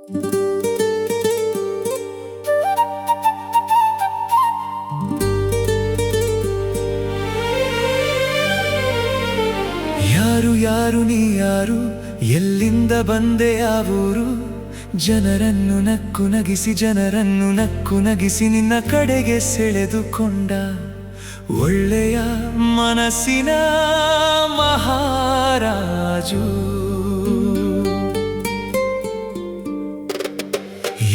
ಯಾರು ಯಾರು ನೀ ಯಾರು, ಎಲ್ಲಿಂದ ಬಂದೆ ಯಾವೂರು? ಜನರನ್ನು ನಕ್ಕು ನಗಿಸಿ ಜನರನ್ನು ನಕ್ಕು ನಗಿಸಿ ನಿನ್ನ ಕಡೆಗೆ ಸೆಳೆದುಕೊಂಡ ಒಳ್ಳೆಯ ಮನಸ್ಸಿನ ಮಹಾರಾಜು.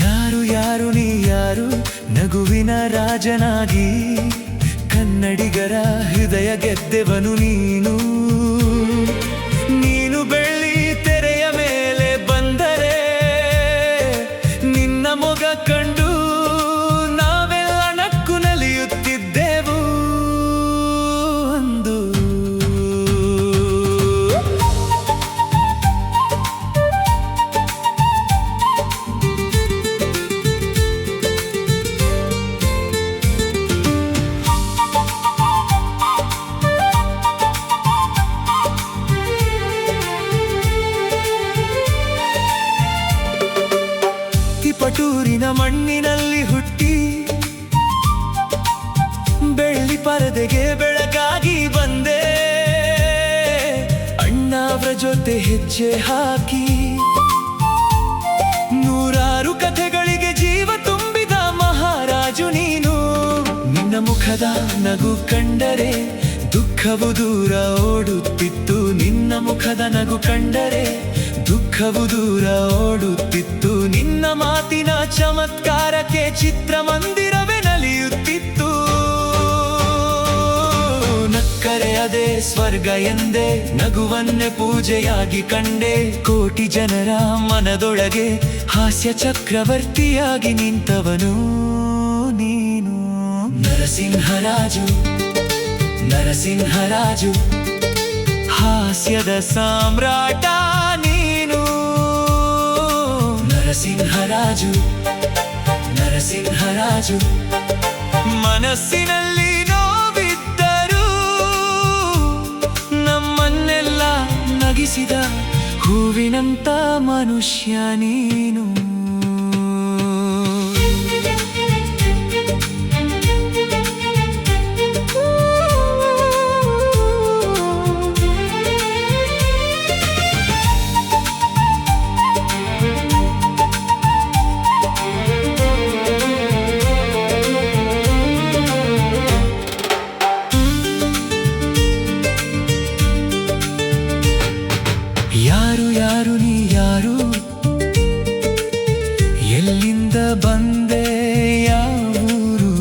ಯಾರು ಯಾರು ನೀ ಯಾರು, ನಗುವಿನ ರಾಜನಾಗಿ ಕನ್ನಡಿಗರ ಹೃದಯ ಗೆದ್ದೆವನು ನೀನು. ನೀನು ಬೆಳ್ಳಿ ತೆರೆಯ ಮೇಲೆ ಬಂದರೆ ನಿನ್ನ ಮೊಗ ಕಂಡು ನಾವೆಲ್ಲ ನಕ್ಕು ನಲಿಯುತ್ತಿದ್ದೆವು ಅಂದು. ಪಟೂರಿನ ಮಣ್ಣಿನಲ್ಲಿ ಹುಟ್ಟಿ ಬೆಳ್ಳಿ ಪರದೆಗೆ ಬೆಳಕಾಗಿ ಬಂದೆ. ಅಣ್ಣಾವ್ರ ಜೊತೆ ಹೆಜ್ಜೆ ಹಾಕಿ ನೂರಾರು ಕಥೆಗಳಿಗೆ ಜೀವ ತುಂಬಿದ ಮಹಾರಾಜು ನೀನು. ನಿನ್ನ ಮುಖದ ನಗು ಕಂಡರೆ ದುಃಖವು ದೂರ ಓಡುತ್ತಿತ್ತು. ನಿನ್ನ ಮುಖದ ನಗು ಕಂಡರೆ ದುಃಖವು ದೂರ ಓಡುತ್ತಿತ್ತು. ನಿನ್ನ ಮಾತಿನ ಚಮತ್ಕಾರಕ್ಕೆ ಚಿತ್ರಮಂದಿರವೇ ನಲಿಯುತ್ತಿತ್ತು. ನಕ್ಕರೆ ಅದೇ ಸ್ವರ್ಗ ಎಂದೇ ನಗುವನ್ನೇ ಪೂಜೆಯಾಗಿ ಕಂಡೆ. ಕೋಟಿ ಜನರ ಮನದೊಳಗೆ ಹಾಸ್ಯ ಚಕ್ರವರ್ತಿಯಾಗಿ ನಿಂತವನು ನೀನು. ನರಸಿಂಹರಾಜು ನರಸಿಂಹರಾಜು, ಹಾಸ್ಯದ ಸಾಮ್ರಾಟ ನೀನು. ನರಸಿಂಹರಾಜು ನರಸಿಂಹರಾಜು, ಮನಸ್ಸಿನಲ್ಲಿ ನೋವಿದ್ದರೂ ನಮ್ಮನ್ನೆಲ್ಲ ನಗಿಸಿದ ಹೂವಿನಂತ ಮನುಷ್ಯ ನೀನು. ಯಾರು ಯಾರು ನೀ ಯಾರು, ಎಲ್ಲಿಂದ ಬಂದೆ ಯಾವೂರು?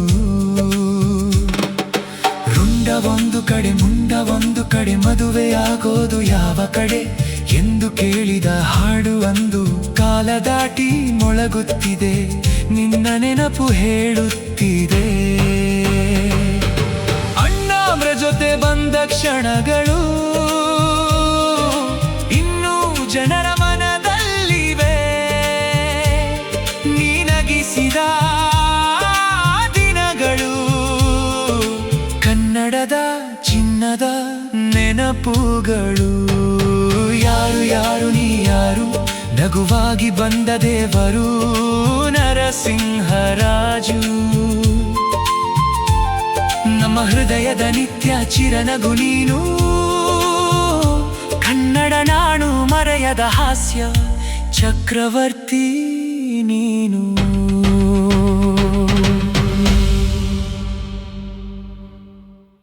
ರುಂಡ ಒಂದು ಕಡೆ ಮುಂಡ ಒಂದು ಕಡೆ, ಮದುವೆಯಾಗೋದು ಯಾವ ಕಡೆ ಎಂದು ಕೇಳಿದ ಹಾಡು ಅಂದು. ಕಾಲ ದಾಟಿ ಮೊಳಗುತ್ತಿದೆ, ನಿನ್ನ ನೆನಪು ಹೇಳುತ್ತಿದೆ. ಅಣ್ಣಾವ್ರ ಜೊತೆ ಬಂದ ಕ್ಷಣಗಳು ಜನರ ಮನದಲ್ಲಿವೆ. ನೀನಗಿಸಿದ ದಿನಗಳು ಕನ್ನಡದ ಚಿನ್ನದ ನೆನಪುಗಳು. ಯಾರು ಯಾರು ನೀ ಯಾರು, ನಗುವಾಗಿ ಬಂದ ದೇವರು ನರಸಿಂಹರಾಜು. ನಮ್ಮ ಹೃದಯದ ನಿತ್ಯ ಚಿರನಗು ನೀನು. ಕನ್ನಡ ನಾಡು ಮರೆಯದ ಹಾಸ್ಯ ಚಕ್ರವರ್ತಿ ನೀನು.